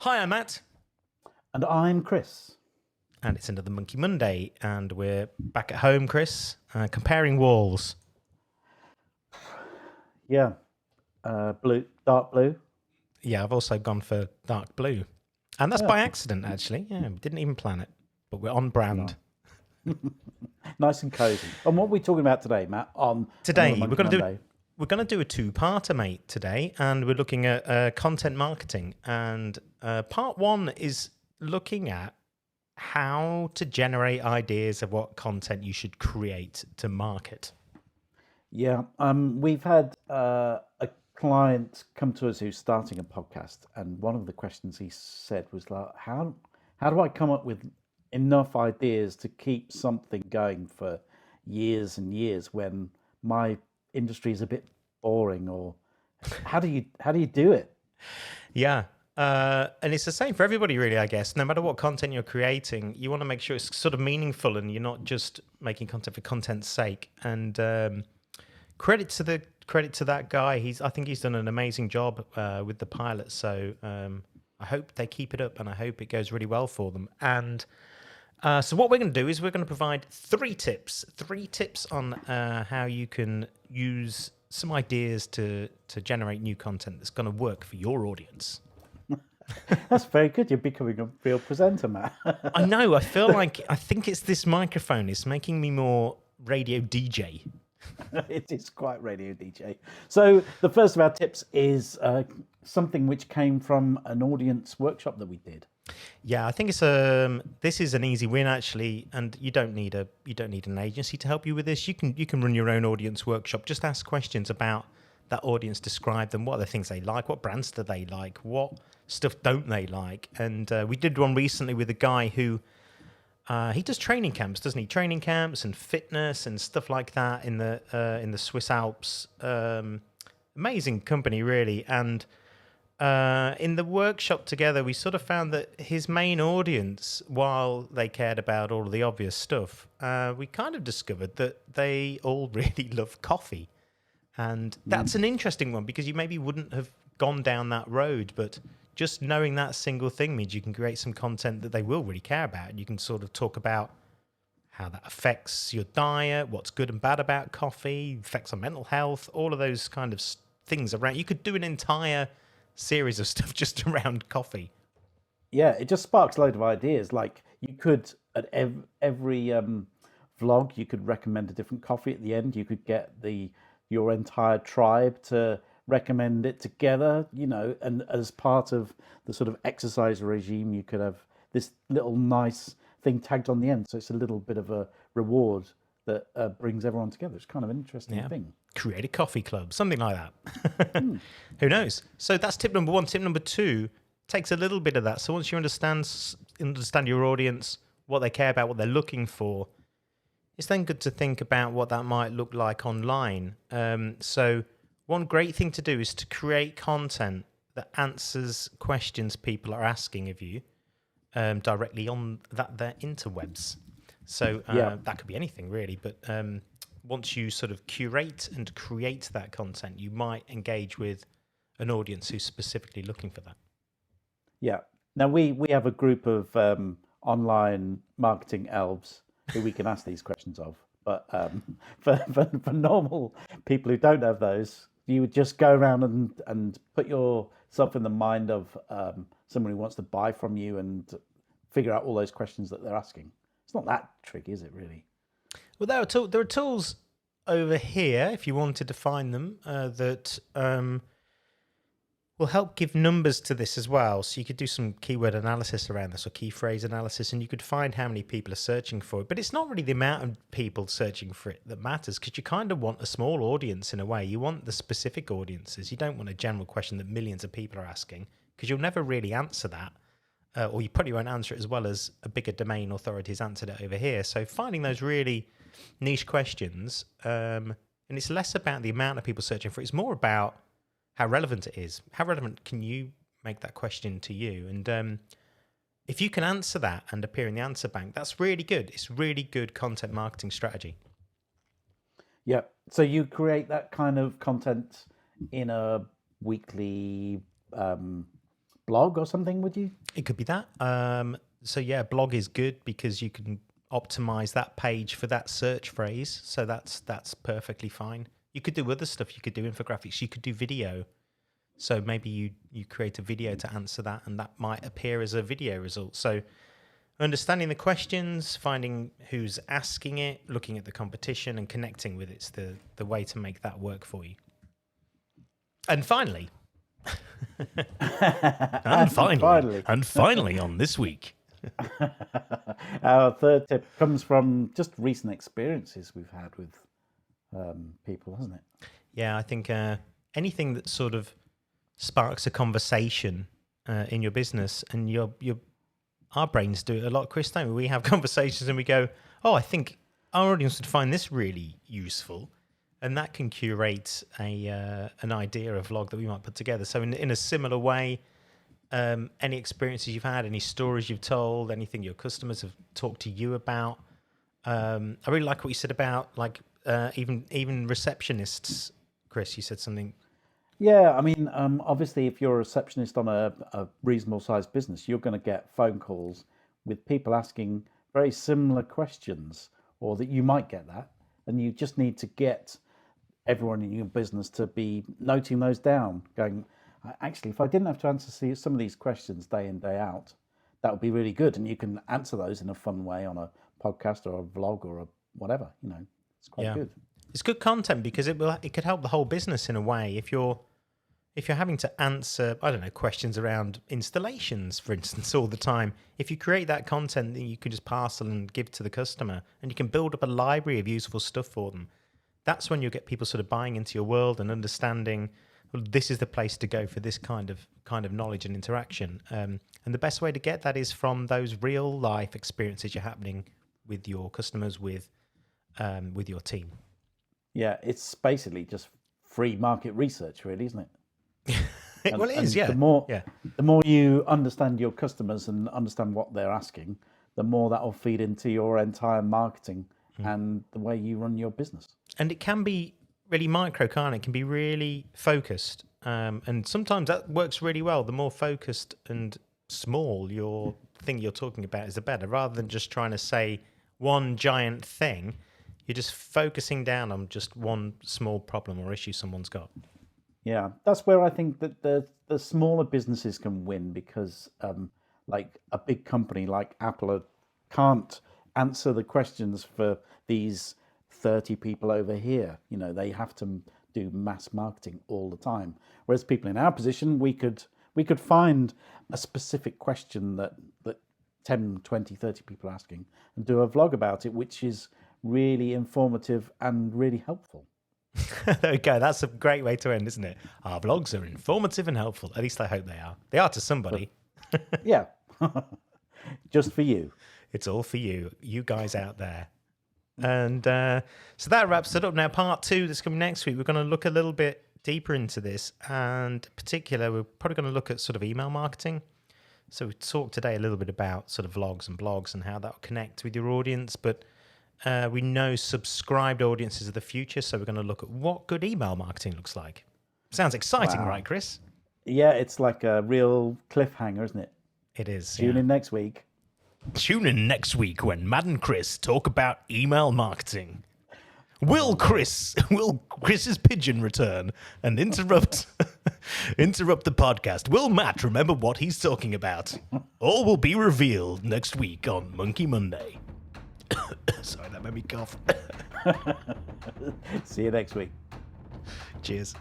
Hi, I'm Matt, And I'm Chris. and it's another Monkey Monday, and we're back at home, Chris, comparing walls. Yeah, blue, dark blue. Yeah, I've also gone for dark blue, and that's Yeah, by accident, actually. Yeah, we didn't even plan it, but we're on brand. no. Nice and cozy. And what are we talking about today, Matt? On another Today, Monkey Monday. we're gonna do a two-parter, mate. Today, and we're looking at content marketing, and part one is looking at how to generate ideas of what content you should create to market. Yeah, we've had a client come to us who's starting a podcast, and one of the questions he said was like, "How do I come up with enough ideas to keep something going for years and years when my industry is a bit boring?" Or how do you do it? Yeah. And it's the same for everybody, really, I guess. No matter what content you're creating, you want to make sure it's sort of meaningful and you're not just making content for content's sake. And credit to that guy. I think he's done an amazing job with the pilot. So I hope they keep it up, and I hope it goes really well for them. And so what we're going to do is we're going to provide three tips on how you can use some ideas to generate new content that's going to work for your audience. That's very good. You're becoming a real presenter, Matt. I know. I think it's this microphone. It's making me more radio DJ. It is quite radio DJ. So the first of our tips is something which came from an audience workshop that we did. Yeah, I think it's this is an easy win, actually, and you don't need an agency to help you with this. You can run your own audience workshop. Just ask questions about that audience, describe them. What are the things they like? What brands do they like? What stuff don't they like? And we did one recently with a guy who he does training camps, doesn't he? Training camps and fitness and stuff like that in the Swiss Alps. Amazing company, really. And in the workshop together, we sort of found that his main audience, while they cared about all of the obvious stuff, we kind of discovered that they all really love coffee. And that's an interesting one because you maybe wouldn't have gone down that road, but just knowing that single thing means you can create some content that they will really care about. And you can sort of talk about how that affects your diet, what's good and bad about coffee, effects on mental health, all of those kind of things around. You could do an entire series of stuff just around coffee. Yeah, it just sparks a load of ideas. Like you could at every vlog, you could recommend a different coffee at the end. You could get your entire tribe to recommend it together, and as part of the sort of exercise regime, you could have this little nice thing tagged on the end. So it's a little bit of a reward that brings everyone together. It's kind of an interesting thing. Create a coffee club, something like that. Who knows? So that's tip number one. Tip number two takes a little bit of that. So once you understand your audience, what they care about, what they're looking for, it's then good to think about what that might look like online. So one great thing to do is to create content that answers questions people are asking of you directly on their interwebs. So Yeah. that could be anything, really. But once you sort of curate and create that content, you might engage with an audience who's specifically looking for that. Yeah. Now we have a group of online marketing elves who we can ask these questions of. But for normal people who don't have those, you would just go around and put yourself in the mind of someone who wants to buy from you and figure out all those questions that they're asking. It's not that tricky, is it, really? Well, there are tools over here, if you wanted to find them, that will help give numbers to this as well. So you could do some keyword analysis around this or key phrase analysis, and you could find how many people are searching for it. But it's not really the amount of people searching for it that matters, because you kind of want a small audience in a way. You want the specific audiences. You don't want a general question that millions of people are asking, because you'll never really answer that. Or you probably won't answer it as well as a bigger domain authority's answered it over here. So finding those really niche questions, and it's less about the amount of people searching for it. It's more about how relevant it is. How relevant can you make that question to you? And if you can answer that and appear in the answer bank, that's really good. It's really good content marketing strategy. Yeah. So you create that kind of content in a weekly blog or something, would you? It could be that. So yeah, blog is good because you can optimize that page for that search phrase. So that's perfectly fine. You could do other stuff. You could do infographics. You could do video. So maybe you create a video to answer that, and that might appear as a video result. So understanding the questions, finding who's asking it, looking at the competition, and connecting with it's the way to make that work for you. And finally, and finally on this week. Our third tip comes from just recent experiences we've had with people, hasn't it? Yeah, I think anything that sort of sparks a conversation in your business, and our brains do it a lot, Chris, don't we? We have conversations and we go, oh, I think our audience would find this really useful. And that can curate an idea of vlog that we might put together. So in a similar way, any experiences you've had, any stories you've told, anything your customers have talked to you about. I really like what you said about even receptionists. Chris, you said something. Yeah, I mean, obviously, if you're a receptionist on a reasonable sized business, you're going to get phone calls with people asking very similar questions, or that you might get that. And you just need to get everyone in your business to be noting those down, going, actually, if I didn't have to answer some of these questions day in, day out, that would be really good. And you can answer those in a fun way on a podcast or a vlog or a whatever, it's quite good. It's good content because it could help the whole business in a way. If you're having to answer, I don't know, questions around installations, for instance, all the time, if you create that content that you can just parcel and give to the customer, and you can build up a library of useful stuff for them, that's when you'll get people sort of buying into your world and understanding, well, this is the place to go for this kind of knowledge and interaction. And the best way to get that is from those real life experiences you're happening with your customers, with your team. Yeah, it's basically just free market research, really, isn't it? Well, it is, yeah. The more you understand your customers and understand what they're asking, the more that will feed into your entire marketing and the way you run your business. And it can be really micro, can't it? It can be really focused. And sometimes that works really well. The more focused and small your thing you're talking about is, the better. Rather than just trying to say one giant thing, you're just focusing down on just one small problem or issue someone's got. Yeah, that's where I think that the smaller businesses can win, because like a big company like Apple can't answer the questions for these 30 people over here. They have to do mass marketing all the time. Whereas people in our position, we could find a specific question that 10, 20, 30 people are asking and do a vlog about it, which is really informative and really helpful. There we go. That's a great way to end, isn't it? Our vlogs are informative and helpful. At least I hope they are. They are to somebody. Yeah. Just for you. It's all for you guys out there. And so that wraps it up. Now, part 2 that's coming next week, we're going to look a little bit deeper into this. And in particular, we're probably going to look at sort of email marketing. So we talked today a little bit about sort of vlogs and blogs and how that will connect with your audience. But we know subscribed audiences are the future. So we're going to look at what good email marketing looks like. Sounds exciting, right, Chris? Yeah, it's like a real cliffhanger, isn't it? It is. Tune in next week. Tune in next week when Matt and Chris talk about email marketing. Will Chris's pigeon return and interrupt the podcast? Will Matt remember what he's talking about? All will be revealed next week on Monkey Monday. Sorry, that made me cough. See you next week. Cheers.